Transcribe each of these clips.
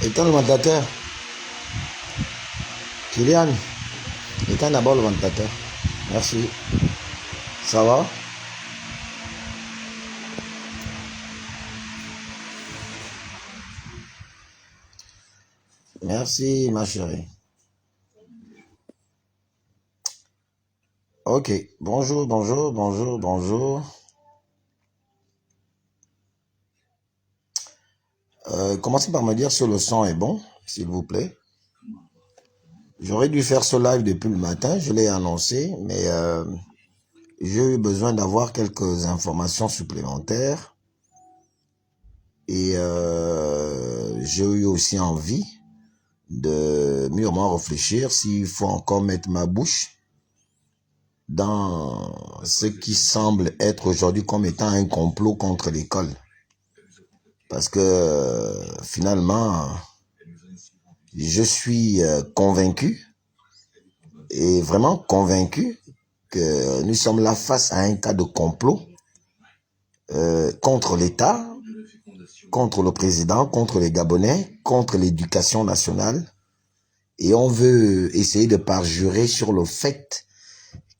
Éteins le ventilateur. Kylian, éteins d'abord le ventilateur. Merci. Ça va? Merci, ma chérie. Ok. Bonjour, bonjour, bonjour, bonjour. Commencez par me dire si le son est bon, s'il vous plaît. J'aurais dû faire ce live depuis le matin, je l'ai annoncé, mais j'ai eu besoin d'avoir quelques informations supplémentaires. Et j'ai eu aussi envie de mûrement réfléchir s'il faut encore mettre ma bouche dans ce qui semble être aujourd'hui comme étant un complot contre l'école. Parce que finalement, je suis convaincu, et vraiment convaincu, que nous sommes là face à un cas de complot contre l'État, contre le président, contre les Gabonais, contre l'éducation nationale. Et on veut essayer de parjurer sur le fait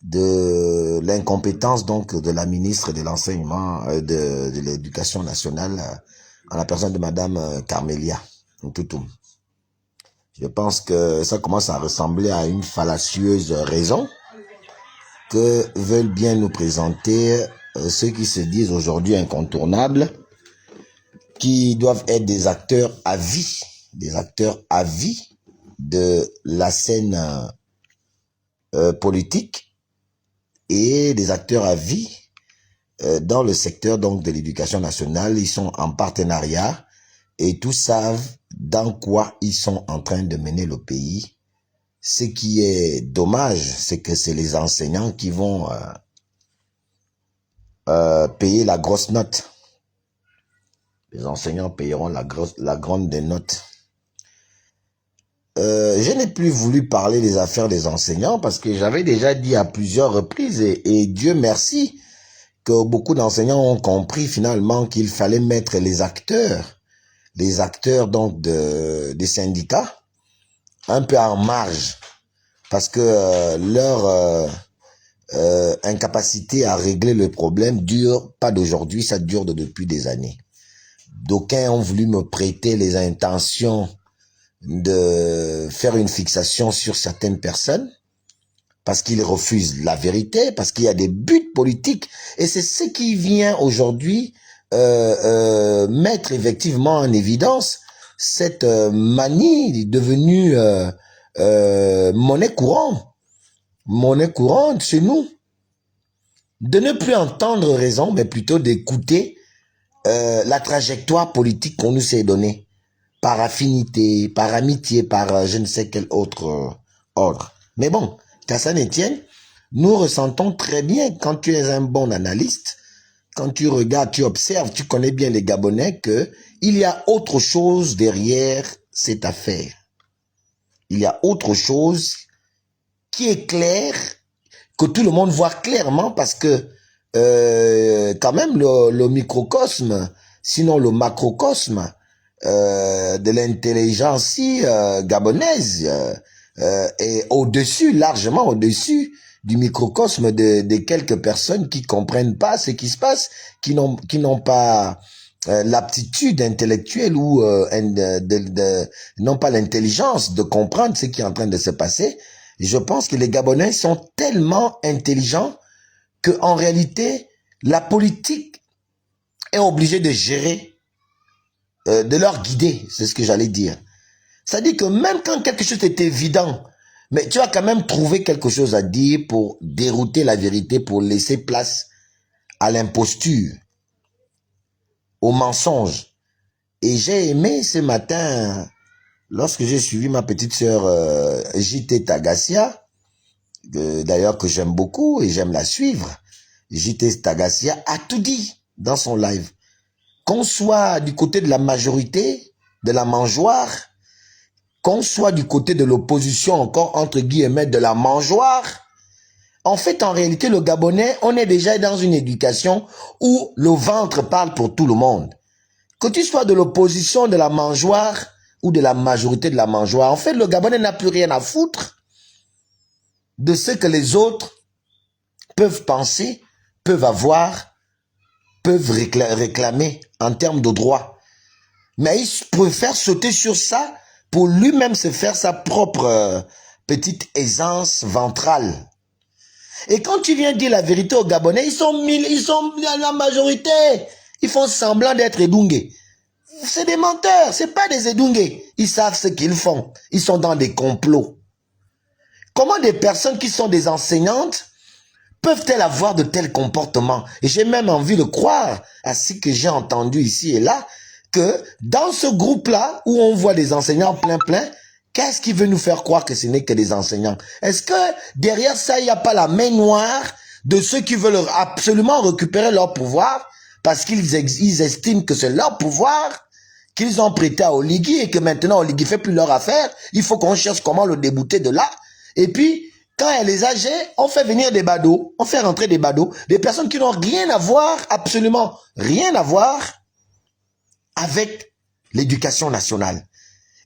de l'incompétence donc de la ministre de l'enseignement, de l'éducation nationale, en la personne de Madame Carmelia Ntoutoum. Je pense que ça commence à ressembler à une fallacieuse raison que veulent bien nous présenter ceux qui se disent aujourd'hui incontournables, qui doivent être des acteurs à vie de la scène politique et des acteurs à vie dans le secteur donc de l'éducation nationale. Ils sont en partenariat et tous savent dans quoi ils sont en train de mener le pays. Ce qui est dommage, c'est que c'est les enseignants qui vont payer la grosse note. Les enseignants payeront la grande des notes. Je n'ai plus voulu parler des affaires des enseignants parce que j'avais déjà dit à plusieurs reprises et Dieu merci que beaucoup d'enseignants ont compris finalement qu'il fallait mettre les acteurs donc des syndicats un peu en marge parce que leur incapacité à régler le problème dure pas d'aujourd'hui, ça dure depuis des années. D'aucuns ont voulu me prêter les intentions de faire une fixation sur certaines personnes parce qu'ils refusent la vérité, parce qu'il y a des buts politiques. Et c'est ce qui vient aujourd'hui mettre effectivement en évidence cette manie devenue monnaie courante chez nous. De ne plus entendre raison, mais plutôt d'écouter la trajectoire politique qu'on nous s'est donnée, par affinité, par amitié, par je ne sais quel autre ordre. Mais bon, qu'à ça ne tienne, nous ressentons très bien, quand tu es un bon analyste, quand tu regardes, tu observes, tu connais bien les Gabonais, que il y a autre chose derrière cette affaire. Il y a autre chose qui est claire, que tout le monde voit clairement, parce que quand même le microcosme, sinon le macrocosme de l'intelligence gabonaise est au-dessus, largement au-dessus du microcosme de quelques personnes qui comprennent pas ce qui se passe, qui n'ont pas l'aptitude intellectuelle ou n'ont pas l'intelligence de comprendre ce qui est en train de se passer. Je pense que les Gabonais sont tellement intelligents que en réalité, la politique est obligée de gérer, de leur guider, c'est ce que j'allais dire. C'est-à-dire que même quand quelque chose est évident, mais tu vas quand même trouver quelque chose à dire pour dérouter la vérité, pour laisser place à l'imposture, au mensonge. Et j'ai aimé ce matin, lorsque j'ai suivi ma petite sœur JT Tagassia, d'ailleurs que j'aime beaucoup et j'aime la suivre, JT Tagassia a tout dit dans son live. Qu'on soit du côté de la majorité, de la mangeoire, qu'on soit du côté de l'opposition, encore entre guillemets, de la mangeoire, en fait, en réalité, le Gabonais, on est déjà dans une éducation où le ventre parle pour tout le monde. Que tu sois de l'opposition, de la mangeoire ou de la majorité de la mangeoire. En fait, le Gabonais n'a plus rien à foutre de ce que les autres peuvent penser, peuvent avoir, peuvent réclamer en termes de droits. Mais il préfère sauter sur ça pour lui-même se faire sa propre petite aisance ventrale. Et quand tu viens dire la vérité aux Gabonais, ils sont la majorité. Ils font semblant d'être Edungé. C'est des menteurs, c'est pas des Edungé. Ils savent ce qu'ils font. Ils sont dans des complots. Comment des personnes qui sont des enseignantes peuvent-elles avoir de tels comportements? Et j'ai même envie de croire à ce que j'ai entendu ici et là, que dans ce groupe-là, où on voit des enseignants plein, qu'est-ce qui veut nous faire croire que ce n'est que des enseignants? Est-ce que derrière ça, il n'y a pas la main noire de ceux qui veulent absolument récupérer leur pouvoir parce qu'ils estiment que c'est leur pouvoir qu'ils ont prêté à Oligui et que maintenant Oligui fait plus leur affaire? Il faut qu'on cherche comment le débouter de là. Et puis, quand elle est âgée, on fait venir des badauds, on fait rentrer des badauds, des personnes qui n'ont rien à voir, absolument rien à voir avec l'éducation nationale.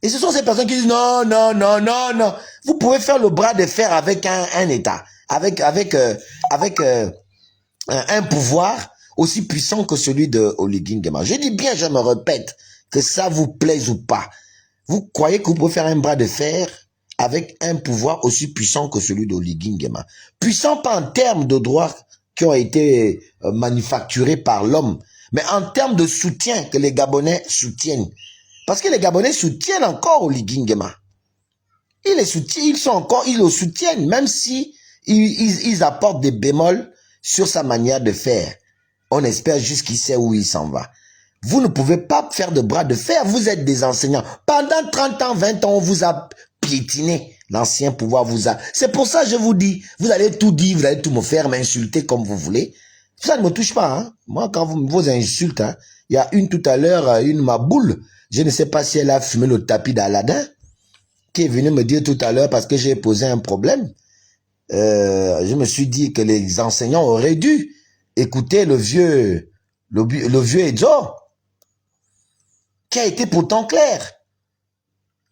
Et ce sont ces personnes qui disent non, non, non, non, non. Vous pouvez faire le bras de fer avec un État, avec un pouvoir aussi puissant que celui de Oligui Nguema. Je dis bien, je me répète, que ça vous plaise ou pas. Vous croyez que vous pouvez faire un bras de fer avec un pouvoir aussi puissant que celui d'Oligui Nguema? Puissant pas en termes de droits qui ont été manufacturés par l'homme, mais en termes de soutien que les Gabonais soutiennent. Parce que les Gabonais soutiennent encore Oligui Nguema. Ils le soutiennent, même si ils apportent des bémols sur sa manière de faire. On espère juste qu'il sait où il s'en va. Vous ne pouvez pas faire de bras de fer, vous êtes des enseignants. Pendant 30 ans, 20 ans, on vous a piétiné. L'ancien pouvoir vous a... C'est pour ça que je vous dis, vous allez tout dire, vous allez tout me faire, m'insulter comme vous voulez. Ça ne me touche pas. Hein. Moi, quand vous insultez, hein, il y a une tout à l'heure, une maboule, je ne sais pas si elle a fumé le tapis d'Aladin, qui est venue me dire tout à l'heure parce que j'ai posé un problème. Je me suis dit que les enseignants auraient dû écouter le vieux Edzo, qui a été pourtant clair.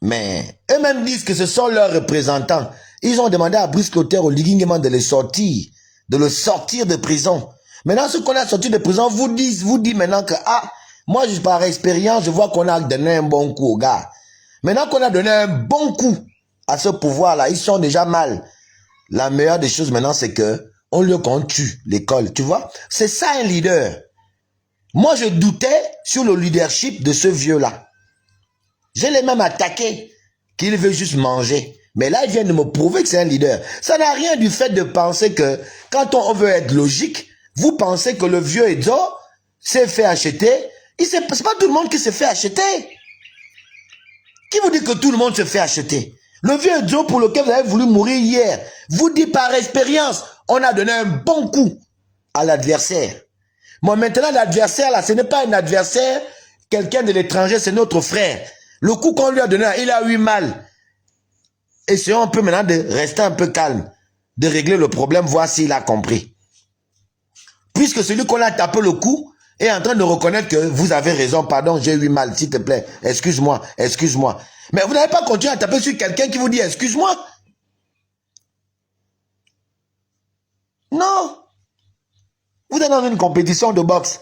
Mais eux-mêmes disent que ce sont leurs représentants. Ils ont demandé à Brice Clotaire Oligui Nguema de le sortir de prison. Maintenant, ce qu'on a sorti de prison vous dit maintenant que, moi, par expérience, je vois qu'on a donné un bon coup aux gars. Maintenant qu'on a donné un bon coup à ce pouvoir-là, ils sont déjà mal. La meilleure des choses maintenant, c'est que on lui qu'on tue l'école, tu vois. C'est ça un leader. Moi, je doutais sur le leadership de ce vieux-là. Je l'ai même attaqué, qu'il veut juste manger. Mais là, il vient de me prouver que c'est un leader. Ça n'a rien du fait de penser que, quand on veut être logique, vous pensez que le vieux Edzo s'est fait acheter. C'est pas tout le monde qui s'est fait acheter. Qui vous dit que tout le monde se fait acheter? Le vieux Edzo pour lequel vous avez voulu mourir hier, vous dit par expérience, on a donné un bon coup à l'adversaire. Moi, maintenant, l'adversaire, là, ce n'est pas un adversaire, quelqu'un de l'étranger, c'est notre frère. Le coup qu'on lui a donné, il a eu mal. Essayons un peu maintenant de rester un peu calme, de régler le problème, voir s'il a compris. Puisque celui qu'on a tapé le coup est en train de reconnaître que vous avez raison, pardon, j'ai eu mal, s'il te plaît, excuse-moi, excuse-moi. Mais vous n'avez pas continué à taper sur quelqu'un qui vous dit excuse-moi. Non. Vous êtes dans une compétition de boxe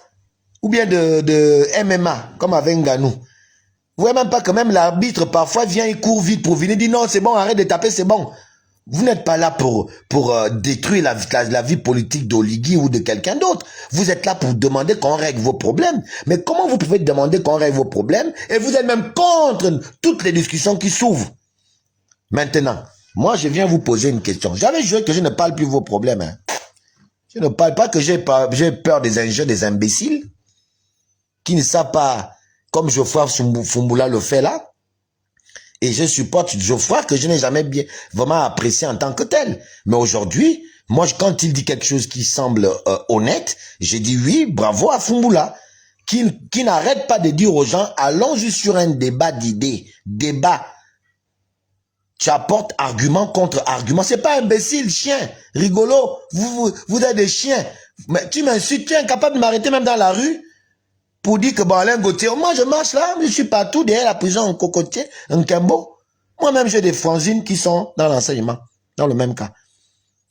ou bien de MMA, comme avec Ngannou. Vous voyez même pas que même l'arbitre, parfois, vient, il court vite pour venir dire non, c'est bon, arrête de taper, c'est bon. Vous n'êtes pas là pour détruire la vie politique d'Oligui ou de quelqu'un d'autre. Vous êtes là pour demander qu'on règle vos problèmes. Mais comment vous pouvez demander qu'on règle vos problèmes et vous êtes même contre toutes les discussions qui s'ouvrent? Maintenant, moi, je viens vous poser une question. J'avais joué que je ne parle plus de vos problèmes. Hein. Je ne parle pas que j'ai peur des ingénieurs, des imbéciles qui ne savent pas, comme Geoffroy Fumboula le fait là. Et je supporte Geoffroy que je n'ai jamais vraiment apprécié en tant que tel. Mais aujourd'hui, moi, quand il dit quelque chose qui semble honnête, j'ai dit oui, bravo à Fumboula, qui n'arrête pas de dire aux gens, allons juste sur un débat d'idées, débat. Tu apportes argument contre argument. C'est pas imbécile, chien, rigolo. Vous êtes des chiens. Mais tu m'insultes, tu es incapable de m'arrêter même dans la rue. pour dire que bon, Alain Gauthier, moi je marche là, je suis partout derrière la prison en Cocotier, en Kembo. Moi-même, j'ai des frangines qui sont dans l'enseignement, dans le même cas.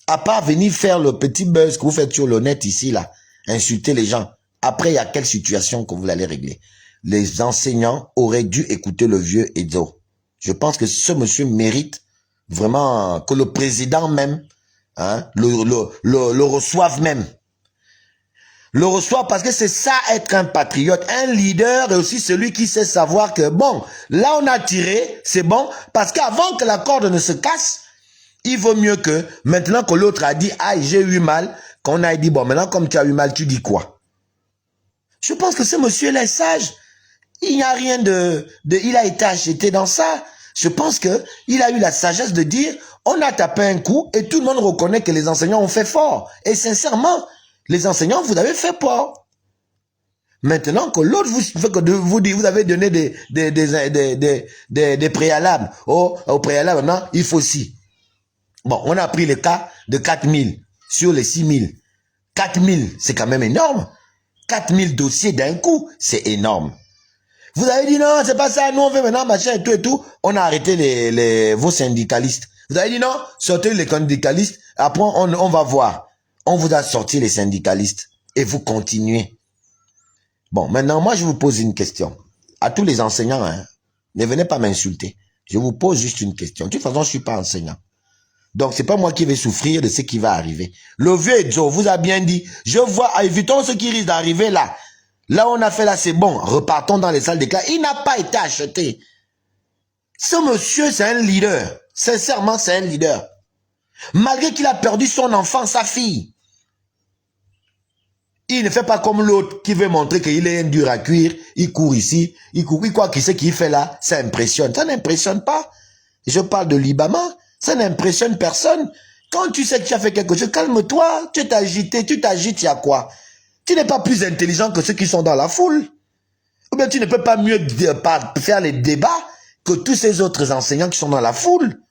À part venir faire le petit buzz que vous faites sur le net ici, là, insulter les gens. Après, il y a quelle situation que vous allez régler? Les enseignants auraient dû écouter le vieux Edzo. Je pense que ce monsieur mérite vraiment que le président même hein, le reçoive même. Le reçoit parce que c'est ça être un patriote, un leader et aussi celui qui sait savoir que bon, là on a tiré, c'est bon, parce qu'avant que la corde ne se casse, il vaut mieux que maintenant que l'autre a dit aïe j'ai eu mal, qu'on a dit bon maintenant comme tu as eu mal tu dis quoi? Je pense que ce monsieur là est sage, il n'y a rien il a été acheté dans ça. Je pense que il a eu la sagesse de dire on a tapé un coup et tout le monde reconnaît que les enseignants ont fait fort et sincèrement. Les enseignants, vous avez fait fort. Maintenant que l'autre vous avez donné des préalables. Au préalable, maintenant, il faut 6. Bon, on a pris le cas de 4000 sur les 6000. 4000, c'est quand même énorme. 4000 dossiers d'un coup, c'est énorme. Vous avez dit non, c'est pas ça, nous on fait maintenant machin et tout. On a arrêté vos syndicalistes. Vous avez dit non, sortez les syndicalistes, après on va voir. On vous a sorti les syndicalistes et vous continuez. Bon, maintenant, moi, je vous pose une question. À tous les enseignants, hein, ne venez pas m'insulter. Je vous pose juste une question. De toute façon, je ne suis pas enseignant. Donc, c'est pas moi qui vais souffrir de ce qui va arriver. Le vieux Edzo vous a bien dit, je vois, évitons ce qui risque d'arriver là. Là, on a fait là, c'est bon. Repartons dans les salles de classe. Il n'a pas été acheté. Ce monsieur, c'est un leader. Sincèrement, c'est un leader. Malgré qu'il a perdu son enfant, sa fille. Il ne fait pas comme l'autre qui veut montrer qu'il est un dur à cuire. Il court ici, il croit qu'il sait qu'il fait là. Ça impressionne. Ça n'impressionne pas. Je parle de Libama. Ça n'impressionne personne. Quand tu sais que tu as fait quelque chose, calme-toi. Tu t'es agité, tu t'agites, il y a quoi? Tu n'es pas plus intelligent que ceux qui sont dans la foule. Ou bien tu ne peux pas mieux faire les débats que tous ces autres enseignants qui sont dans la foule.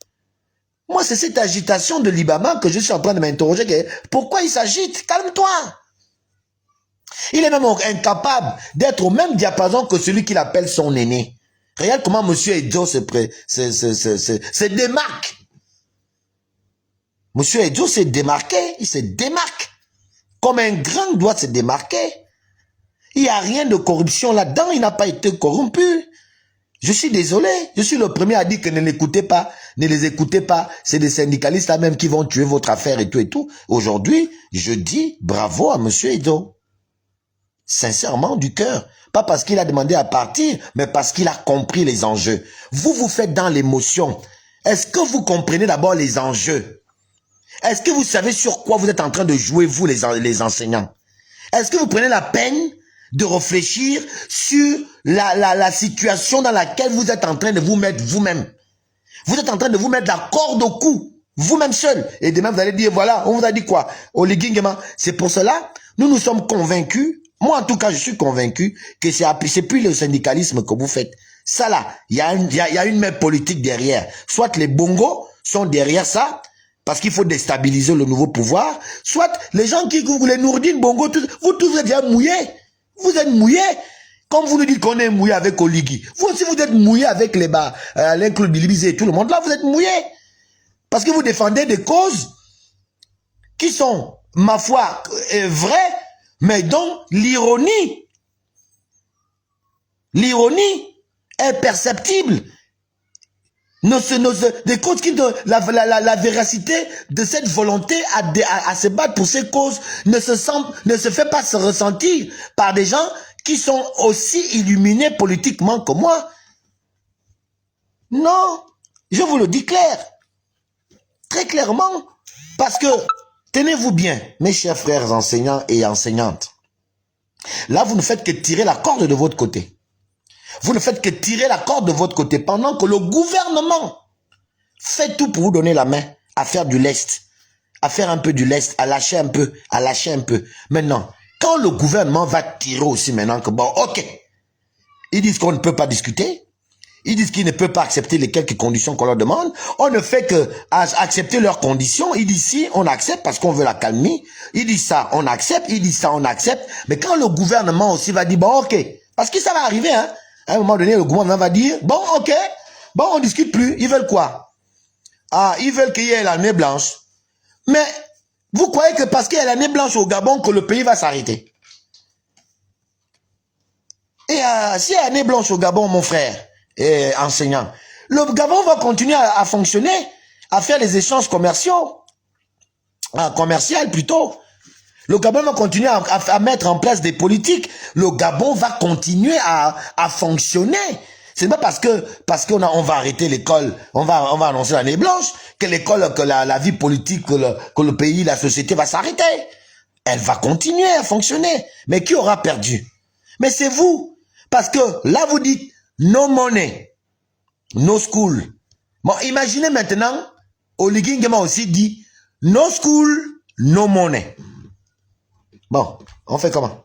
Moi, c'est cette agitation de Libama que je suis en train de m'interroger. Pourquoi il s'agite? Calme-toi. Il est même incapable d'être au même diapason que celui qu'il appelle son aîné. Regarde comment M. Edzo se démarque. M. Edzo s'est démarqué. Il se démarque. Comme un grand doit se démarquer. Il n'y a rien de corruption là-dedans. Il n'a pas été corrompu. Je suis désolé. Je suis le premier à dire que ne l'écoutez pas. Ne les écoutez pas. C'est des syndicalistes là même qui vont tuer votre affaire et tout et tout. Aujourd'hui, je dis bravo à M. Edzo. Sincèrement, du cœur. Pas parce qu'il a demandé à partir, mais parce qu'il a compris les enjeux. Vous vous faites dans l'émotion. Est-ce que vous comprenez d'abord les enjeux? Est-ce que vous savez sur quoi vous êtes en train de jouer, vous, les enseignants? Est-ce que vous prenez la peine de réfléchir sur la situation dans laquelle vous êtes en train de vous mettre vous-même? Vous êtes en train de vous mettre la corde au cou, vous-même seul. Et demain, vous allez dire, voilà, on vous a dit quoi? C'est pour cela, nous sommes convaincus. Moi, en tout cas, je suis convaincu que c'est plus le syndicalisme que vous faites. Ça là, il y a une même politique derrière. Soit les bongos sont derrière ça, parce qu'il faut déstabiliser le nouveau pouvoir, soit les gens qui vous les Nourdine, bongo, vous tous êtes déjà mouillés. Vous êtes mouillés. Comme vous nous dites qu'on est mouillé avec Oligui. Vous aussi, vous êtes mouillés avec les bas, l'inclus Bilibizé et tout le monde. Là, vous êtes mouillés. Parce que vous défendez des causes qui sont, ma foi, vraies, mais dont l'ironie est perceptible. Des causes qui la véracité de cette volonté à se battre pour ces causes ne se fait pas se ressentir par des gens qui sont aussi illuminés politiquement que moi. Non, je vous le dis clair, très clairement, parce que tenez-vous bien, mes chers frères enseignants et enseignantes. Là, vous ne faites que tirer la corde de votre côté. Vous ne faites que tirer la corde de votre côté pendant que le gouvernement fait tout pour vous donner la main à faire du lest, à faire un peu du lest, à lâcher un peu, à lâcher un peu. Maintenant, quand le gouvernement va tirer aussi maintenant que bon, ok, ils disent qu'on ne peut pas discuter, Ils disent qu'ils ne peuvent pas accepter les quelques conditions qu'on leur demande. On ne fait que accepter leurs conditions. Ils disent si, on accepte parce qu'on veut la calmer. Ils disent ça, on accepte. Ils disent ça, on accepte. Mais quand le gouvernement aussi va dire, bon, ok, parce que ça va arriver, hein. À un moment donné, le gouvernement va dire, bon, ok, bon, on discute plus. Ils veulent quoi? Ah, ils veulent qu'il y ait l'année blanche. Mais vous croyez que parce qu'il y a l'année blanche au Gabon que le pays va s'arrêter? Et s'il y a l'année blanche au Gabon, mon frère, enseignant, le Gabon va continuer à fonctionner, à faire les échanges commerciaux, commercial plutôt. Le Gabon va continuer à mettre en place des politiques. Le Gabon va continuer à fonctionner. Ce n'est pas parce qu'on va arrêter l'école, on va annoncer l'année blanche, que l'école, que la vie politique, que le pays, la société va s'arrêter. Elle va continuer à fonctionner. Mais qui aura perdu? Mais c'est vous. Parce que là, vous dites, no money, no school. Bon, imaginez maintenant, Oligui Nguema aussi dit, no school, no money. Bon, on fait comment?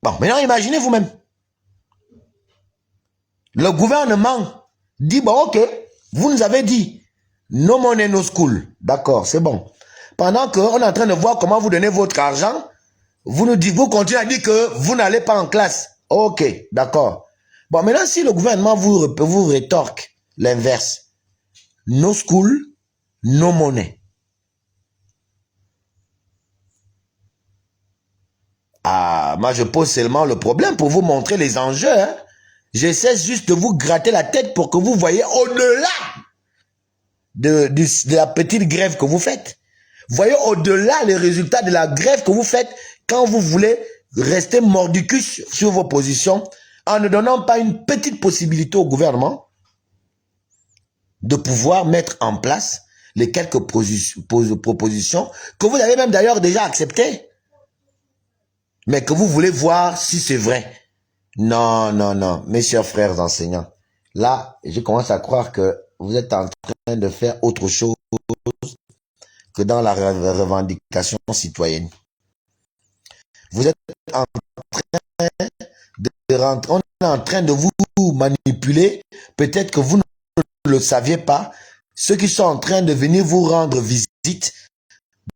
Bon, maintenant imaginez vous-même. Le gouvernement dit, bon, ok, vous nous avez dit, no money, no school. D'accord, c'est bon. Pendant qu'on est en train de voir comment vous donnez votre argent, vous continuez à dire que vous n'allez pas en classe. Ok, d'accord. Bon, maintenant, si le gouvernement vous rétorque l'inverse, no school, no money. Ah, moi, je pose seulement le problème pour vous montrer les enjeux. Hein. J'essaie juste de vous gratter la tête pour que vous voyez au-delà de la petite grève que vous faites. Voyez au-delà les résultats de la grève que vous faites quand vous voulez rester mordicus sur vos positions en ne donnant pas une petite possibilité au gouvernement de pouvoir mettre en place les quelques propositions que vous avez même d'ailleurs déjà acceptées, mais que vous voulez voir si c'est vrai. Non, non, non, mes chers frères enseignants, là, je commence à croire que vous êtes en train de faire autre chose que dans la revendication citoyenne. Vous êtes en train de rentrer, on est en train de vous manipuler. Peut-être que vous ne le saviez pas. Ceux qui sont en train de venir vous rendre visite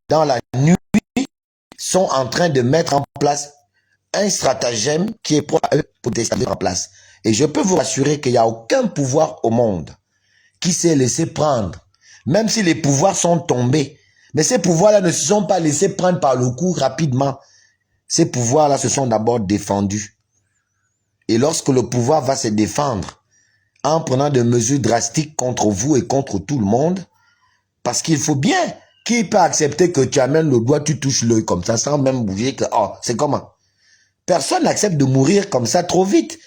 dans la nuit sont en train de mettre en place un stratagème qui est pour déstabiliser en place. Et je peux vous assurer qu'il n'y a aucun pouvoir au monde qui s'est laissé prendre, même si les pouvoirs sont tombés. Mais ces pouvoirs-là ne se sont pas laissés prendre par le coup rapidement. Ces pouvoirs-là se sont d'abord défendus. Et lorsque le pouvoir va se défendre, en prenant des mesures drastiques contre vous et contre tout le monde, parce qu'il faut bien, qui peut accepter que tu amènes le doigt, tu touches l'œil comme ça, sans même bouger, que, oh, c'est comment? Personne n'accepte de mourir comme ça trop vite.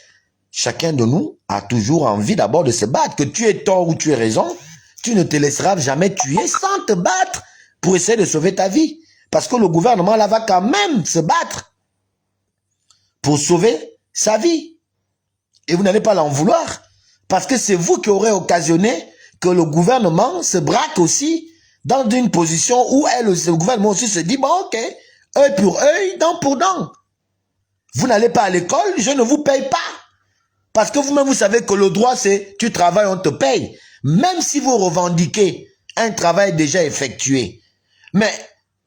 Chacun de nous a toujours envie d'abord de se battre. Que tu aies tort ou tu aies raison, tu ne te laisseras jamais tuer sans te battre pour essayer de sauver ta vie. Parce que le gouvernement là va quand même se battre pour sauver sa vie. Et vous n'allez pas l'en vouloir. Parce que c'est vous qui aurez occasionné que le gouvernement se braque aussi dans une position où le gouvernement aussi se dit, bon ok, œil pour œil, dent pour dent. Vous n'allez pas à l'école, je ne vous paye pas. Parce que vous-même, vous savez que le droit, c'est tu travailles, on te paye. Même si vous revendiquez un travail déjà effectué. Mais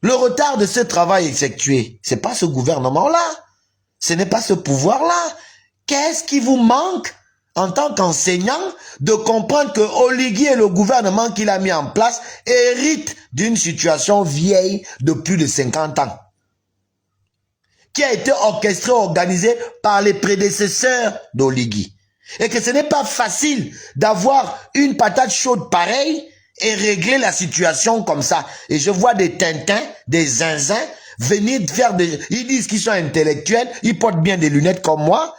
le retard de ce travail effectué, c'est pas ce gouvernement-là. Ce n'est pas ce pouvoir-là. Qu'est-ce qui vous manque en tant qu'enseignant de comprendre que Oligui et le gouvernement qu'il a mis en place héritent d'une situation vieille de plus de 50 ans, qui a été orchestrée, organisée par les prédécesseurs d'Oligui. Et que ce n'est pas facile d'avoir une patate chaude pareille et régler la situation comme ça. Et je vois des tintins, des zinzins venir faire des... Ils disent qu'ils sont intellectuels, ils portent bien des lunettes comme moi,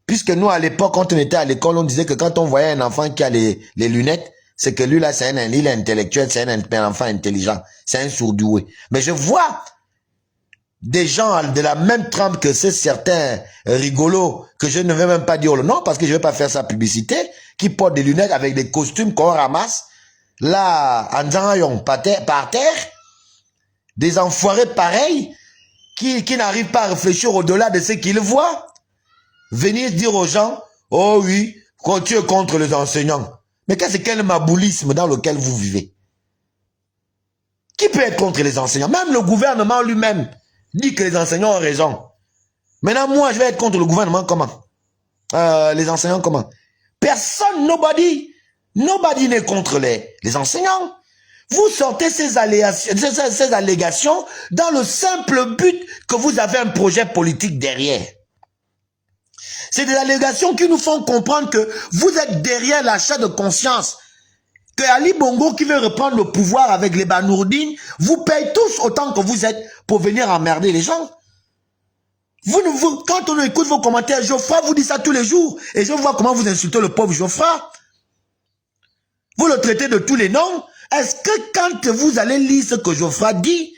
puisque nous, à l'époque, quand on était à l'école, on disait que quand on voyait un enfant qui a les lunettes, c'est que lui, là, il est intellectuel, c'est un enfant intelligent, c'est un sourdoué. Mais je vois des gens de la même trempe que ces certains rigolos, que je ne vais même pas dire le nom, parce que je ne vais pas faire sa publicité, qui portent des lunettes avec des costumes qu'on ramasse, là, en disant, par terre, des enfoirés pareils, qui n'arrivent pas à réfléchir au-delà de ce qu'ils voient. venir dire aux gens, oh oui, quand tu es contre les enseignants. Mais qu'est-ce quel maboulisme dans lequel vous vivez? Qui peut être contre les enseignants? Même le gouvernement lui-même dit que les enseignants ont raison. Maintenant, moi, je vais être contre le gouvernement comment? Les enseignants comment? Personne, nobody n'est contre les enseignants. Vous sortez ces allégations dans le simple but que vous avez un projet politique derrière. C'est des allégations qui nous font comprendre que vous êtes derrière l'achat de conscience. Que Ali Bongo qui veut reprendre le pouvoir avec les Banourdine, vous payez tous autant que vous êtes pour venir emmerder les gens. Quand on écoute vos commentaires, Geoffroy vous dit ça tous les jours. Et je vois comment vous insultez le pauvre Geoffroy. Vous le traitez de tous les noms. Est-ce que quand vous allez lire ce que Geoffroy dit,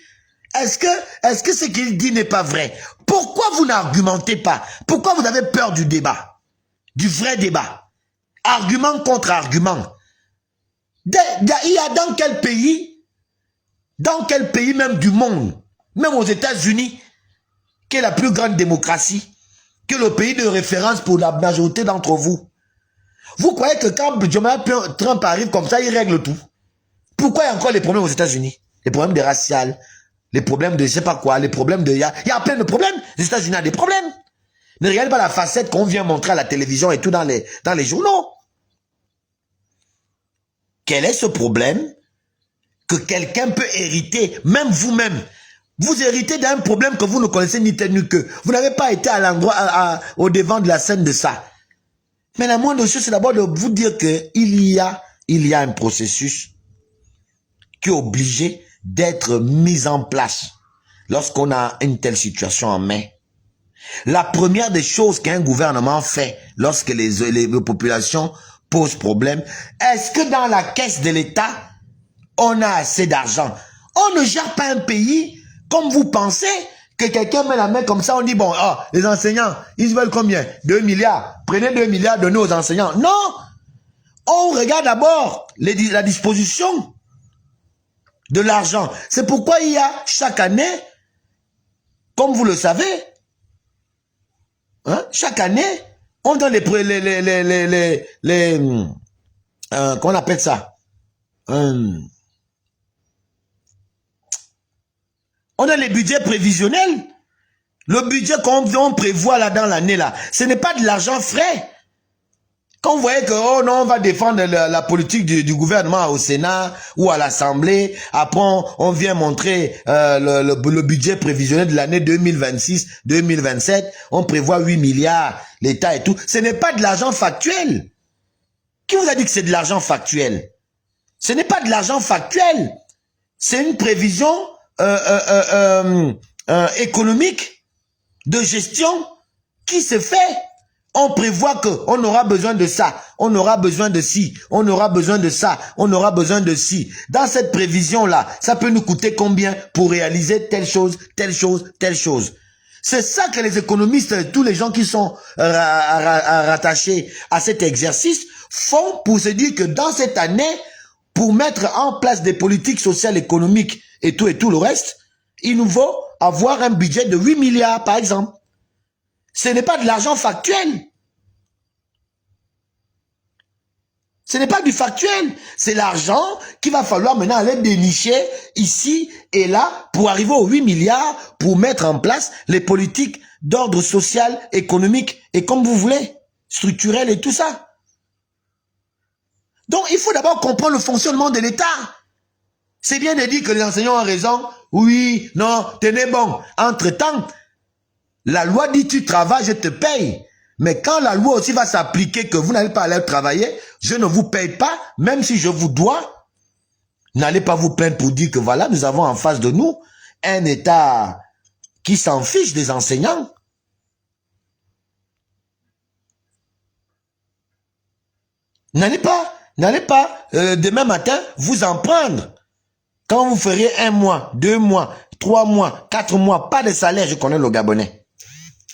est-ce que ce qu'il dit n'est pas vrai? Pourquoi vous n'argumentez pas? Pourquoi vous avez peur du débat? Du vrai débat? Argument contre argument. Il y a dans quel pays même du monde, même aux États-Unis, qui est la plus grande démocratie, qui est le pays de référence pour la majorité d'entre vous. Vous croyez que quand Donald Trump arrive comme ça, il règle tout? Pourquoi il y a encore les problèmes aux États-Unis? Les problèmes de racial, les problèmes de je sais pas quoi, les problèmes de... Il y a plein de problèmes. Les États-Unis ont des problèmes. Ne regardez pas la facette qu'on vient montrer à la télévision et tout dans les journaux. Quel est ce problème que quelqu'un peut hériter, même vous-même? Vous héritez d'un problème que vous ne connaissez ni tel ni que. Vous n'avez pas été à l'endroit, au devant de la scène de ça. Mais la moindre chose, c'est d'abord de vous dire qu'il y a un processus qui est obligé d'être mis en place lorsqu'on a une telle situation en main. La première des choses qu'un gouvernement fait lorsque les populations posent problème, est-ce que dans la caisse de l'État, on a assez d'argent? On ne gère pas un pays comme vous pensez que quelqu'un met la main comme ça, on dit, bon, les enseignants, ils veulent combien? 2 milliards. Prenez 2 milliards, donnez aux enseignants. Non! On regarde d'abord la disposition de l'argent. C'est pourquoi il y a chaque année, comme vous le savez, chaque année, on donne qu'on appelle ça? On a les budgets prévisionnels. Le budget qu'on prévoit là dans l'année là, ce n'est pas de l'argent frais. Quand vous voyez que, oh non, on va défendre la politique du gouvernement au Sénat ou à l'Assemblée, après on vient montrer le budget prévisionnel de l'année 2026-2027, on prévoit 8 milliards, l'État et tout. Ce n'est pas de l'argent factuel. Qui vous a dit que c'est de l'argent factuel? Ce n'est pas de l'argent factuel. C'est une prévision économique de gestion qui se fait. On prévoit qu'on aura besoin de ça, on aura besoin de ci, on aura besoin de ça, on aura besoin de ci. Dans cette prévision-là, ça peut nous coûter combien pour réaliser telle chose, telle chose, telle chose. C'est ça que les économistes, tous les gens qui sont rattachés à cet exercice, font pour se dire que dans cette année, pour mettre en place des politiques sociales, économiques et tout le reste, il nous faut avoir un budget de 8 milliards, par exemple. Ce n'est pas de l'argent factuel. Ce n'est pas du factuel. C'est l'argent qu'il va falloir maintenant aller dénicher ici et là pour arriver aux 8 milliards pour mettre en place les politiques d'ordre social, économique et comme vous voulez, structurel et tout ça. Donc, il faut d'abord comprendre le fonctionnement de l'État. C'est bien de dire que les enseignants ont raison. Oui, non, tenez bon. Entre-temps, la loi dit tu travailles, je te paye. Mais quand la loi aussi va s'appliquer que vous n'allez pas aller travailler, je ne vous paye pas, même si je vous dois. N'allez pas vous plaindre pour dire que voilà, nous avons en face de nous un État qui s'en fiche des enseignants. N'allez pas demain matin vous en prendre. Quand vous ferez 1 mois, 2 mois, 3 mois, 4 mois, pas de salaire, je connais le Gabonais.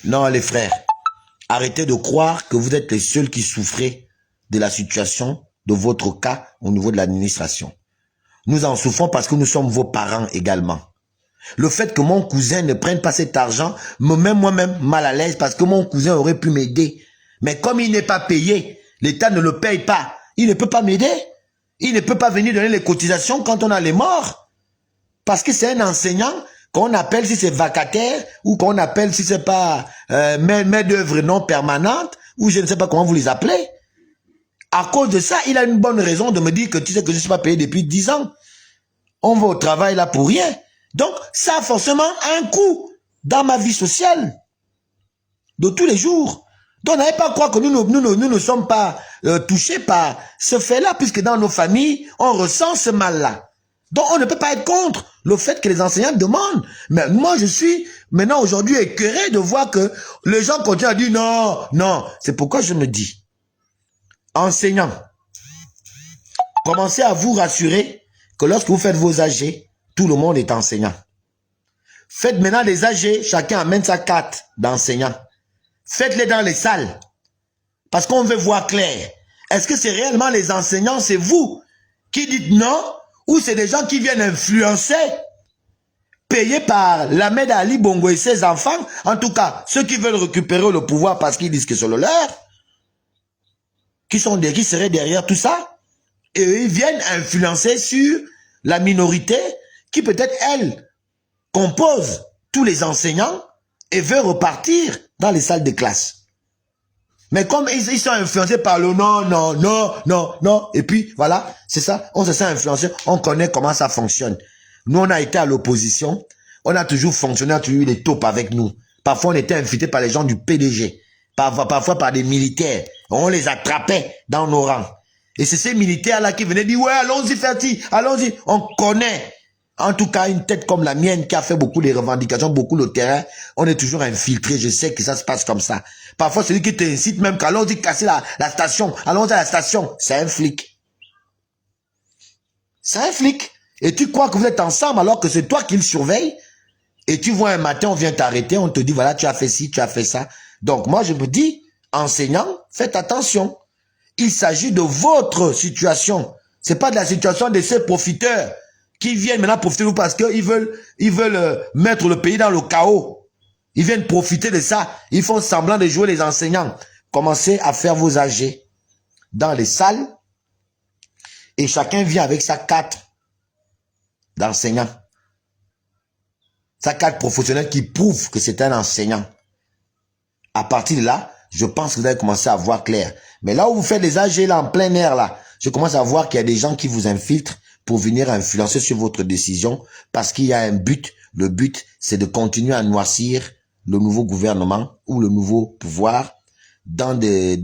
Non, les frères, arrêtez de croire que vous êtes les seuls qui souffrez de la situation de votre cas au niveau de l'administration. Nous en souffrons parce que nous sommes vos parents également. Le fait que mon cousin ne prenne pas cet argent me met moi-même mal à l'aise parce que mon cousin aurait pu m'aider. Mais comme il n'est pas payé, l'État ne le paye pas, il ne peut pas m'aider. Il ne peut pas venir donner les cotisations quand on a les morts. Parce que c'est un enseignant qu'on appelle si c'est vacataire ou qu'on appelle si c'est pas main d'œuvre non permanente ou je ne sais pas comment vous les appelez. À cause de ça, il a une bonne raison de me dire que tu sais que je ne suis pas payé depuis 10 ans. On va au travail là pour rien. Donc, ça a forcément un coût dans ma vie sociale de tous les jours. Donc, n'allez pas croire que nous ne sommes pas touchés par ce fait-là, puisque dans nos familles, on ressent ce mal-là. Donc, on ne peut pas être contre le fait que les enseignants demandent. Mais moi, je suis maintenant aujourd'hui écœuré de voir que les gens continuent à dire non, non. C'est pourquoi je me dis, enseignants, commencez à vous rassurer que lorsque vous faites vos AG, tout le monde est enseignant. Faites maintenant des AG, chacun amène sa carte d'enseignant. Faites-les dans les salles. Parce qu'on veut voir clair. Est-ce que c'est réellement les enseignants, c'est vous qui dites non? Ou c'est des gens qui viennent influencer, payés par Lamed Ali Bongo et ses enfants? En tout cas, ceux qui veulent récupérer le pouvoir parce qu'ils disent que c'est le leur. Qui seraient derrière tout ça? Et eux, ils viennent influencer sur la minorité qui peut-être, elle, compose tous les enseignants et veut repartir dans les salles de classe. Mais comme ils sont influencés par le non, non, non, non, non, et puis voilà, c'est ça, on se sent influencé, on connaît comment ça fonctionne. Nous, on a été à l'opposition, on a toujours fonctionné, on a toujours eu les taupes avec nous. Parfois, on était invités par les gens du PDG, parfois par des militaires, on les attrapait dans nos rangs. Et c'est ces militaires-là qui venaient dire, ouais, allons-y, Ferti, allons-y. On connaît, en tout cas, une tête comme la mienne qui a fait beaucoup de revendications, beaucoup le terrain. On est toujours infiltré. Je sais que ça se passe comme ça. Parfois, celui qui t'incite même qu'allons-y casser la station, allons à la station, c'est un flic. C'est un flic. Et tu crois que vous êtes ensemble alors que c'est toi qui le surveille. Et tu vois un matin, on vient t'arrêter, on te dit, voilà, tu as fait ci, tu as fait ça. Donc, moi, je me dis, enseignants, faites attention. Il s'agit de votre situation. C'est pas de la situation de ces profiteurs qui viennent maintenant profiter de vous parce qu'ils veulent mettre le pays dans le chaos. Ils viennent profiter de ça. Ils font semblant de jouer les enseignants. Commencez à faire vos AG dans les salles et chacun vient avec sa carte d'enseignant. Sa carte professionnelle qui prouve que c'est un enseignant. À partir de là, je pense que vous allez commencer à voir clair. Mais là où vous faites les AG là en plein air là, je commence à voir qu'il y a des gens qui vous infiltrent pour venir influencer sur votre décision parce qu'il y a un but. Le but, c'est de continuer à noircir le nouveau gouvernement ou le nouveau pouvoir dans les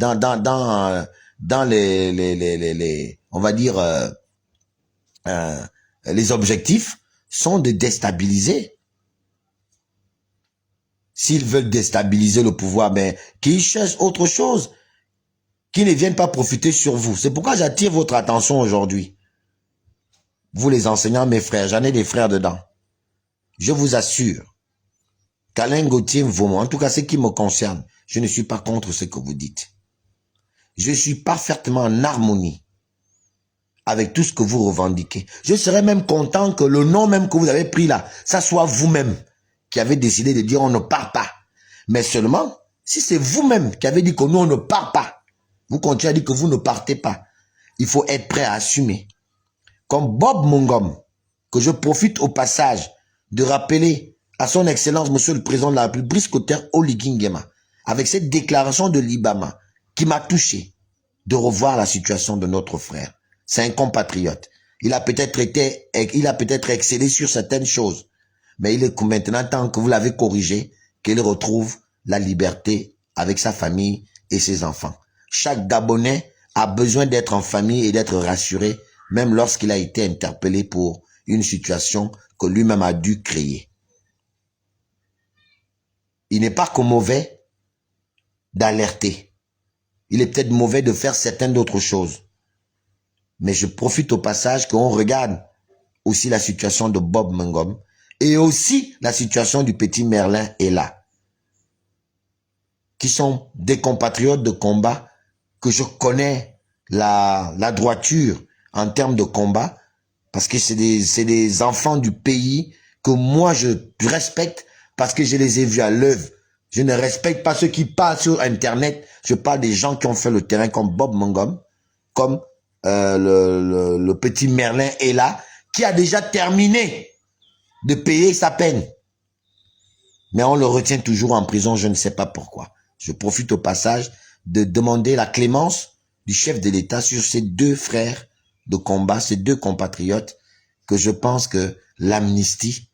on va dire les objectifs sont de déstabiliser. S'ils veulent déstabiliser le pouvoir, ben, qu'ils cherchent autre chose, qu'ils ne viennent pas profiter sur vous. C'est pourquoi j'attire votre attention aujourd'hui. Vous les enseignants, mes frères, j'en ai des frères dedans. Je vous assure qu'Alain Gauthier Mvomo, en tout cas ce qui me concerne, je ne suis pas contre ce que vous dites. Je suis parfaitement en harmonie avec tout ce que vous revendiquez. Je serais même content que le nom même que vous avez pris là, ça soit vous-même qui avez décidé de dire on ne part pas. Mais seulement, si c'est vous-même qui avez dit que nous on ne part pas, vous continuez à dire que vous ne partez pas, il faut être prêt à assumer. Comme Bob Mungom, que je profite au passage de rappeler à son excellence, monsieur le président de la République, Brice Cotter Oligui Nguema, avec cette déclaration de l'Ibama, qui m'a touché de revoir la situation de notre frère. C'est un compatriote. Il a peut-être excellé sur certaines choses, mais il est maintenant temps que vous l'avez corrigé, qu'il retrouve la liberté avec sa famille et ses enfants. Chaque Gabonais a besoin d'être en famille et d'être rassuré, même lorsqu'il a été interpellé pour une situation que lui-même a dû créer. Il n'est pas que mauvais d'alerter. Il est peut-être mauvais de faire certaines d'autres choses. Mais je profite au passage qu'on regarde aussi la situation de Bob Mungom et aussi la situation du petit Merlin est là, qui sont des compatriotes de combat que je connais la droiture en termes de combat, parce que c'est des enfants du pays que moi je respecte parce que je les ai vus à l'œuvre. Je ne respecte pas ceux qui parlent sur Internet. Je parle des gens qui ont fait le terrain comme Bob Mangom, comme le petit Merlin est là, qui a déjà terminé de payer sa peine. Mais on le retient toujours en prison, je ne sais pas pourquoi. Je profite au passage de demander la clémence du chef de l'État sur ces deux frères de combat, ces deux compatriotes, que je pense que l'amnistie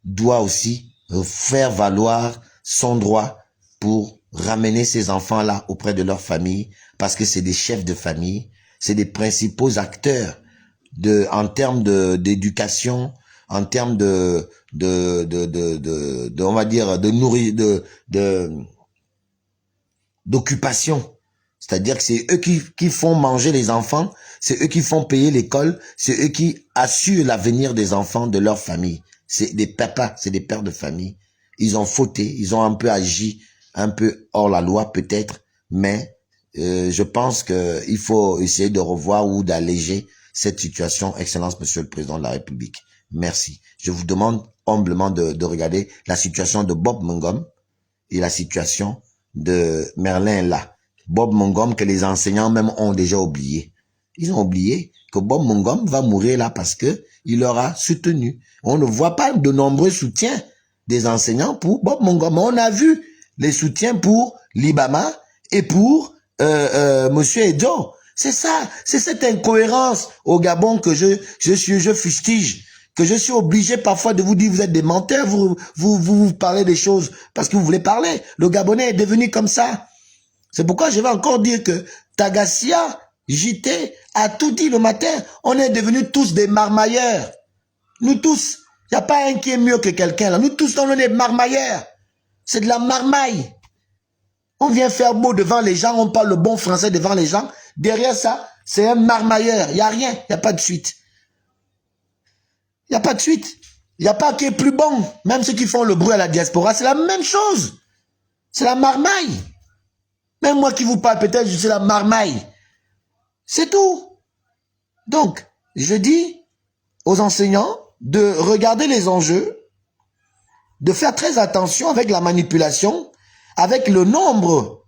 doit aussi faire valoir son droit pour ramener ces enfants-là auprès de leur famille, parce que c'est des chefs de famille, c'est des principaux acteurs en termes d'éducation, en termes on va dire, d'occupation. C'est-à-dire que c'est eux qui font manger les enfants, c'est eux qui font payer l'école, c'est eux qui assurent l'avenir des enfants de leur famille. C'est des papas, c'est des pères de famille. Ils ont fauté, ils ont un peu agi, un peu hors la loi peut-être, mais je pense qu'il faut essayer de revoir ou d'alléger cette situation, Excellence, Monsieur le Président de la République. Merci. Je vous demande humblement de regarder la situation de Bob Mangom et la situation de Merlin là. Bob Mangom que les enseignants même ont déjà oublié. Ils ont oublié que Bob Mangom va mourir là parce que il leur a soutenu. On ne voit pas de nombreux soutiens des enseignants pour Bob Mangom. On a vu les soutiens pour Libama et pour Monsieur Edo. C'est ça, c'est cette incohérence au Gabon que je fustige, que je suis obligé parfois de vous dire vous êtes des menteurs, vous parlez des choses parce que vous voulez parler. Le Gabonais est devenu comme ça. C'est pourquoi je vais encore dire que Tagassia, JT, a tout dit le matin. On est devenus tous des marmailleurs. Nous tous. Il n'y a pas un qui est mieux que quelqu'un là. Nous tous, on est des marmailleurs. C'est de la marmaille. On vient faire beau devant les gens, on parle le bon français devant les gens. Derrière ça, c'est un marmailleur. Il n'y a rien, il n'y a pas de suite. Il n'y a pas de suite. Il n'y a pas qui est plus bon. Même ceux qui font le bruit à la diaspora, c'est la même chose. C'est la marmaille. Même moi qui vous parle, peut-être je suis la marmaille. C'est tout. Donc, je dis aux enseignants de regarder les enjeux, de faire très attention avec la manipulation, avec le nombre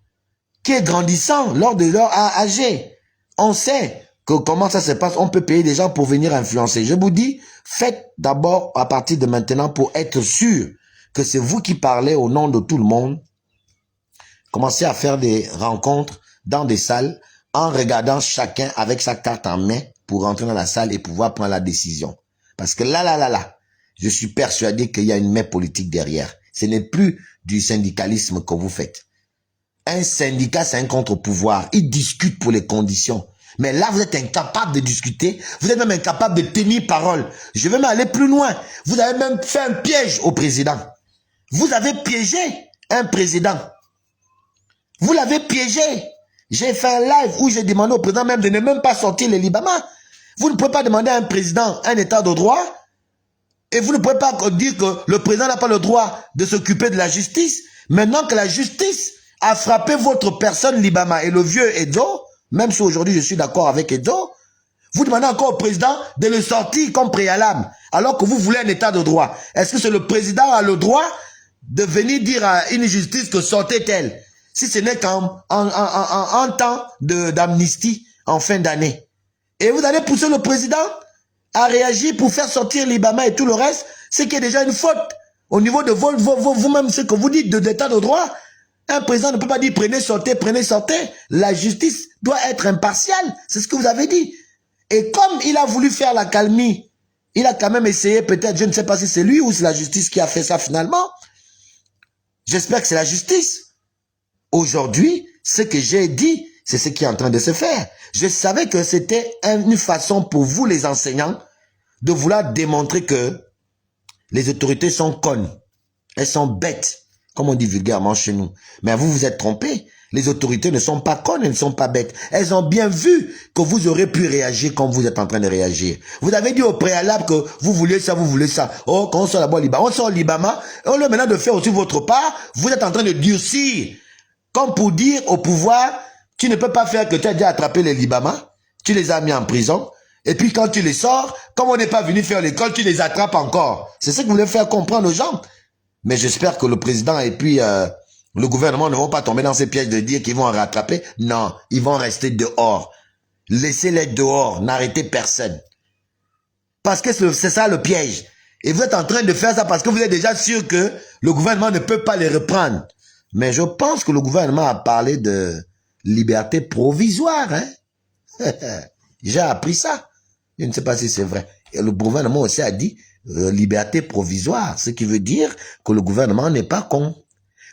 qui est grandissant lors de leur AG. On sait que comment ça se passe, on peut payer des gens pour venir influencer. Je vous dis, faites d'abord à partir de maintenant pour être sûr que c'est vous qui parlez au nom de tout le monde. Commencez à faire des rencontres dans des salles en regardant chacun avec sa carte en main pour rentrer dans la salle et pouvoir prendre la décision. Parce que là, je suis persuadé qu'il y a une main politique derrière. Ce n'est plus du syndicalisme que vous faites. Un syndicat, c'est un contre-pouvoir. Il discute pour les conditions. Mais là, vous êtes incapable de discuter. Vous êtes même incapable de tenir parole. Je vais même aller plus loin. Vous avez même fait un piège au président. Vous avez piégé un président. Vous l'avez piégé. J'ai fait un live où j'ai demandé au président même de ne même pas sortir les Libama. Vous ne pouvez pas demander à un président un état de droit et vous ne pouvez pas dire que le président n'a pas le droit de s'occuper de la justice. Maintenant que la justice a frappé votre personne Libama et le vieux Edo, même si aujourd'hui je suis d'accord avec Edo, vous demandez encore au président de le sortir comme préalable alors que vous voulez un état de droit. Est-ce que c'est le président a le droit de venir dire à une justice que sortez-elle si ce n'est qu'en temps d'amnistie en fin d'année? Et vous allez pousser le président à réagir pour faire sortir Libama et tout le reste, c'est qui est déjà une faute. Au niveau de vous-même, ce que vous dites de l'état de droit, un président ne peut pas dire prenez, sortez, prenez, sortez. La justice doit être impartiale. C'est ce que vous avez dit. Et comme il a voulu faire la calmie, il a quand même essayé, peut-être, je ne sais pas si c'est lui ou c'est la justice qui a fait ça finalement. J'espère que c'est la justice. Aujourd'hui, ce que j'ai dit, c'est ce qui est en train de se faire. Je savais que c'était une façon pour vous, les enseignants, de vouloir démontrer que les autorités sont connes. Elles sont bêtes, comme on dit vulgairement chez nous. Mais vous vous êtes trompés. Les autorités ne sont pas connes, elles ne sont pas bêtes. Elles ont bien vu que vous aurez pu réagir comme vous êtes en train de réagir. Vous avez dit au préalable que vous vouliez ça, vous voulez ça. Oh, quand on sort là-bas au Liban, on sort au Libama, on le maintenant de faire aussi votre part, vous êtes en train de durcir. Comme pour dire au pouvoir, tu ne peux pas faire que tu as déjà attrapé les Libama, tu les as mis en prison, Et puis quand tu les sors, comme on n'est pas venu faire l'école, tu les attrapes encore. C'est ce que vous voulez faire comprendre aux gens. Mais j'espère que le président et puis le gouvernement ne vont pas tomber dans ces pièges de dire qu'ils vont en rattraper. Non, ils vont rester dehors. Laissez-les dehors, n'arrêtez personne. Parce que c'est ça le piège. Et vous êtes en train de faire ça parce que vous êtes déjà sûr que le gouvernement ne peut pas les reprendre. Mais je pense que le gouvernement a parlé de liberté provisoire. Hein? J'ai appris ça. Je ne sais pas si c'est vrai. Et le gouvernement aussi a dit liberté provisoire, ce qui veut dire que le gouvernement n'est pas con.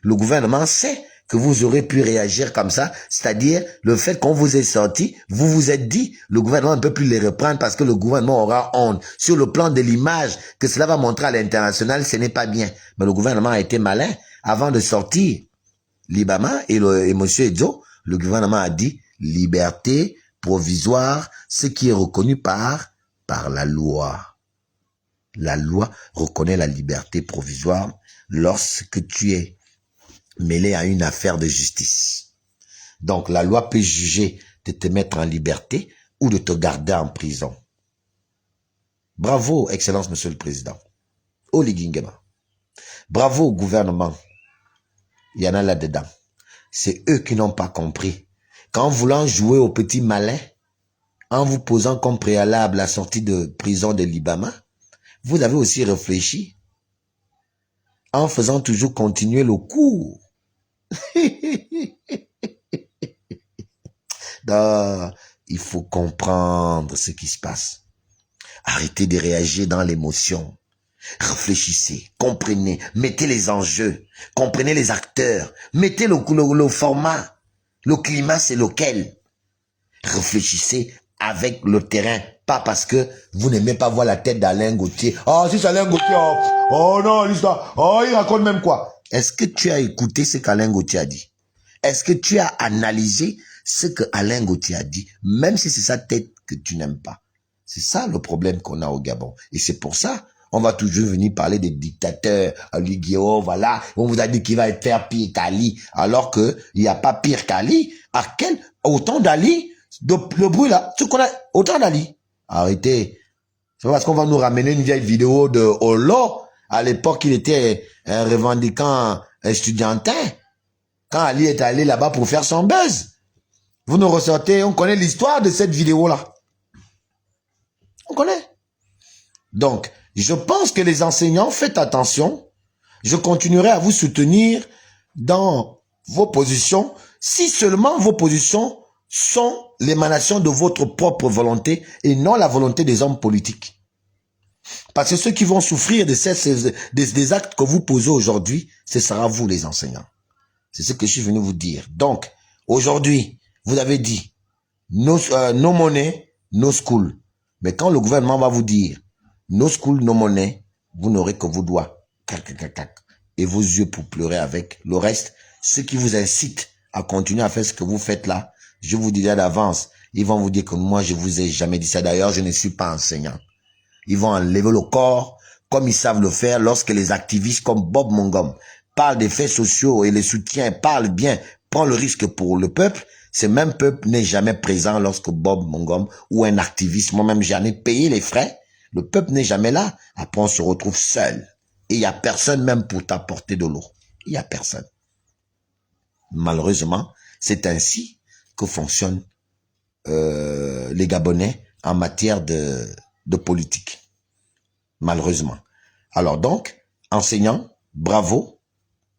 Le gouvernement sait que vous aurez pu réagir comme ça, c'est-à-dire le fait qu'on vous ait sorti, vous vous êtes dit, le gouvernement ne peut plus les reprendre parce que le gouvernement aura honte. Sur le plan de l'image que cela va montrer à l'international, ce n'est pas bien. Mais le gouvernement a été malin. Avant de sortir l'Ibama et M. Edzo, le gouvernement a dit liberté provisoire, ce qui est reconnu par la loi. La loi reconnaît la liberté provisoire lorsque tu es mêlé à une affaire de justice. Donc la loi peut juger de te mettre en liberté ou de te garder en prison. Bravo, Excellence, Monsieur le Président. Oligingema. Bravo au gouvernement. Il y en a là-dedans. C'est eux qui n'ont pas compris. Qu'en voulant jouer au petit malin, en vous posant comme préalable la sortie de prison de l'Ibama, vous avez aussi réfléchi en faisant toujours continuer le cours. Donc, il faut comprendre ce qui se passe. Arrêtez de réagir dans l'émotion. Réfléchissez, comprenez, mettez les enjeux, comprenez les acteurs, mettez le format, le climat c'est lequel. Réfléchissez avec le terrain, pas parce que vous n'aimez pas voir la tête d'Alain Gauthier. Oh, si c'est Alain Gauthier, oh non, l'histoire, oh, il raconte même quoi. Est-ce que tu as écouté ce qu'Alain Gauthier a dit? Est-ce que tu as analysé ce que Alain Gauthier a dit, même si c'est sa tête que tu n'aimes pas? C'est ça le problème qu'on a au Gabon. Et c'est pour ça, on va toujours venir parler des dictateurs, Ali Guéo, voilà, on vous a dit qu'il va faire pire qu'Ali, alors que il n'y a pas pire qu'Ali. À quel, autant d'Ali, le bruit là, tu connais, autant d'Ali. Arrêtez. C'est parce qu'on va nous ramener une vieille vidéo de Olo. À l'époque, il était un revendiquant estudiantin. Quand Ali est allé là-bas pour faire son buzz. Vous nous ressortez, on connaît l'histoire de cette vidéo-là. On connaît. Donc, je pense que les enseignants, faites attention. Je continuerai à vous soutenir dans vos positions, si seulement vos positions sont l'émanation de votre propre volonté et non la volonté des hommes politiques. Parce que ceux qui vont souffrir des actes que vous posez aujourd'hui, ce sera vous les enseignants. C'est ce que je suis venu vous dire. Donc, aujourd'hui, vous avez dit, no money, no school. Mais quand le gouvernement va vous dire, no school, no money, vous n'aurez que vos doigts. Et vos yeux pour pleurer avec. Le reste, ceux qui vous incitent à continuer à faire ce que vous faites là, je vous dis d'avance, ils vont vous dire que moi, je vous ai jamais dit ça. D'ailleurs, je ne suis pas enseignant. Ils vont enlever le corps comme ils savent le faire lorsque les activistes comme Bob Mongom parlent des faits sociaux et les soutiens, parlent bien, prend le risque pour le peuple. Ce même peuple n'est jamais présent lorsque Bob Mongom ou un activiste, moi-même j'en ai payé les frais, le peuple n'est jamais là. Après on se retrouve seul. Et il n'y a personne même pour t'apporter de l'eau. Il n'y a personne. Malheureusement, c'est ainsi que fonctionnent les Gabonais en matière de politique. Malheureusement. Alors donc, enseignants, bravo,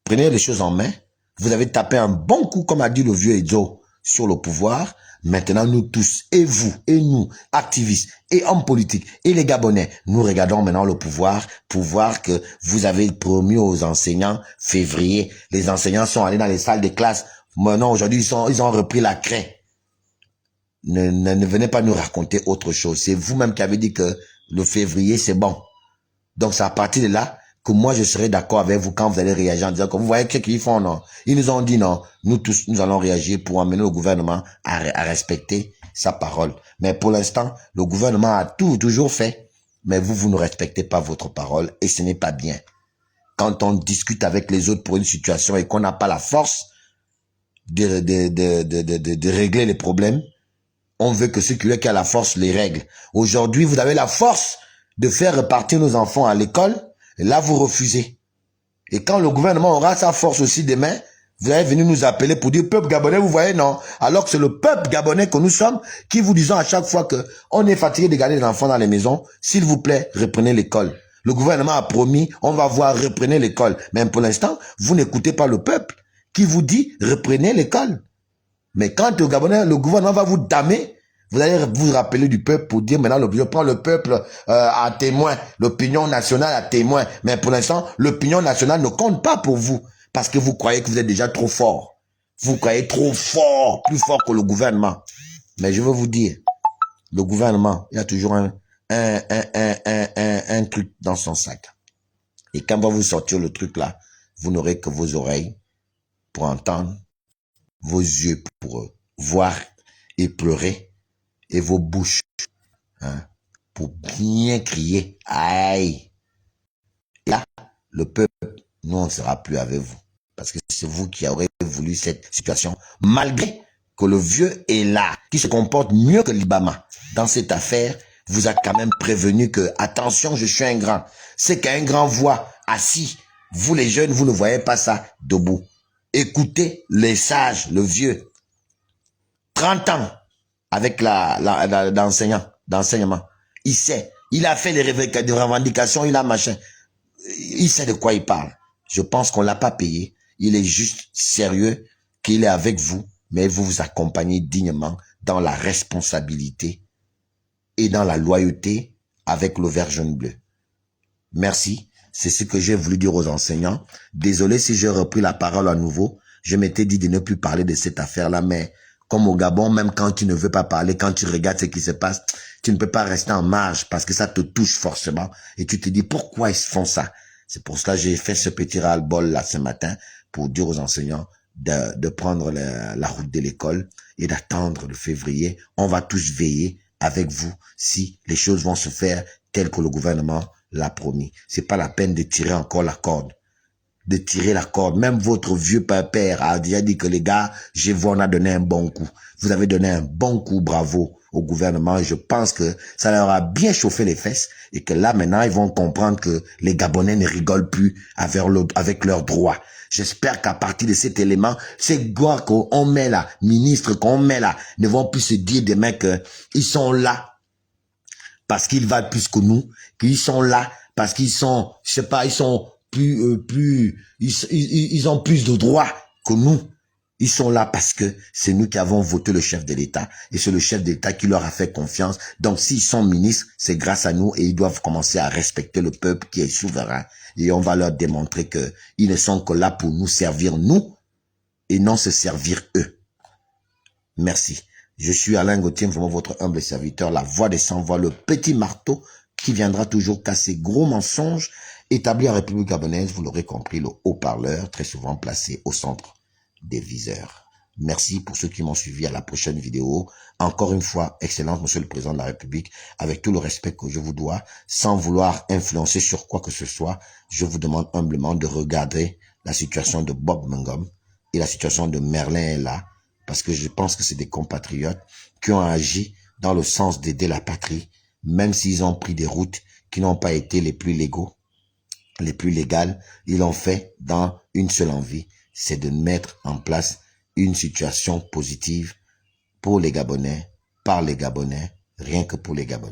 prenez les choses en main. Vous avez tapé un bon coup, comme a dit le vieux Edzo, sur le pouvoir. Maintenant, nous tous, et vous, et nous, activistes, et hommes politiques, et les Gabonais, nous regardons maintenant le pouvoir pour voir que vous avez promis aux enseignants février. Les enseignants sont allés dans les salles de classe. Maintenant, aujourd'hui, ils ont repris la craie. Ne venez pas nous raconter autre chose. C'est vous-même qui avez dit que le février, c'est bon. Donc, c'est à partir de là que moi, je serai d'accord avec vous quand vous allez réagir en disant que vous voyez ce qu'ils font, non. Ils nous ont dit non. Nous tous, nous allons réagir pour amener le gouvernement à respecter sa parole. Mais pour l'instant, le gouvernement a toujours fait. Mais vous ne respectez pas votre parole et ce n'est pas bien. Quand on discute avec les autres pour une situation et qu'on n'a pas la force de régler les problèmes, on veut que celui qui a la force les règle. Aujourd'hui, vous avez la force de faire repartir nos enfants à l'école, et là, vous refusez. Et quand le gouvernement aura sa force aussi demain, vous allez venir nous appeler pour dire, peuple gabonais, vous voyez, non. Alors que c'est le peuple gabonais que nous sommes qui vous disons à chaque fois que on est fatigué de garder les enfants dans les maisons, s'il vous plaît, reprenez l'école. Le gouvernement a promis, on va voir, reprenez l'école. Mais pour l'instant, vous n'écoutez pas le peuple qui vous dit, reprenez l'école. Mais quand le Gabonais, le gouvernement va vous damer, vous allez vous rappeler du peuple pour dire maintenant, je prends le peuple à témoin, l'opinion nationale à témoin. Mais pour l'instant, l'opinion nationale ne compte pas pour vous parce que vous croyez que vous êtes déjà trop fort. Vous croyez trop fort, plus fort que le gouvernement. Mais je veux vous dire, le gouvernement, il y a toujours un truc dans son sac. Et quand va vous sortir le truc là, vous n'aurez que vos oreilles pour entendre, vos yeux pour voir et pleurer, et vos bouches pour bien crier. Aïe! Et là, le peuple, nous, on ne sera plus avec vous. Parce que c'est vous qui aurez voulu cette situation. Malgré que le vieux est là, qui se comporte mieux que l'Ibama dans cette affaire, vous a quand même prévenu que, attention, je suis un grand. C'est qu'un grand voit assis. Vous, les jeunes, vous ne voyez pas ça debout. Écoutez les sages, le vieux. 30 ans avec d'enseignement. Il sait. Il a fait des revendications, il a machin. Il sait de quoi il parle. Je pense qu'on ne l'a pas payé. Il est juste sérieux, qu'il est avec vous, mais vous vous accompagnez dignement dans la responsabilité et dans la loyauté avec le vert jaune bleu. Merci. C'est ce que j'ai voulu dire aux enseignants. Désolé si j'ai repris la parole à nouveau. Je m'étais dit de ne plus parler de cette affaire-là, mais comme au Gabon, même quand tu ne veux pas parler, quand tu regardes ce qui se passe, tu ne peux pas rester en marge parce que ça te touche forcément. Et tu te dis, pourquoi ils font ça? C'est pour cela que j'ai fait ce petit ras-le-bol là ce matin pour dire aux enseignants de prendre la route de l'école et d'attendre le février. On va tous veiller avec vous si les choses vont se faire telles que le gouvernement l'a promis. C'est pas la peine de tirer encore la corde. De tirer la corde. Même votre vieux père a déjà dit que les gars, on a donné un bon coup. Vous avez donné un bon coup, bravo au gouvernement. Et je pense que ça leur a bien chauffé les fesses et que là, maintenant, ils vont comprendre que les Gabonais ne rigolent plus avec leurs droits. J'espère qu'à partir de cet élément, ces gars qu'on met là, ministres qu'on met là, ne vont plus se dire des mecs qu'ils sont là parce qu'ils valent plus que nous, qu'ils sont là parce qu'ils sont, je sais pas, ils sont ils ont plus de droits que nous. Ils sont là parce que c'est nous qui avons voté le chef de l'État et c'est le chef de l'État qui leur a fait confiance. Donc s'ils sont ministres, c'est grâce à nous et ils doivent commencer à respecter le peuple qui est souverain. Et on va leur démontrer que ils ne sont que là pour nous servir nous et non se servir eux. Merci. Je suis Alain Gauthier, vraiment votre humble serviteur, la voix des sans-voix, le petit marteau qui viendra toujours casser gros mensonges établi en République gabonaise, vous l'aurez compris, le haut-parleur, très souvent placé au centre des viseurs. Merci pour ceux qui m'ont suivi à la prochaine vidéo. Encore une fois, excellente, Monsieur le Président de la République, avec tout le respect que je vous dois, sans vouloir influencer sur quoi que ce soit, je vous demande humblement de regarder la situation de Bob Mangom et la situation de Merlin là, parce que je pense que c'est des compatriotes qui ont agi dans le sens d'aider la patrie, même s'ils ont pris des routes qui n'ont pas été les plus légaux, les plus légales, ils l'ont fait dans une seule envie, c'est de mettre en place une situation positive pour les Gabonais, par les Gabonais, rien que pour les Gabonais.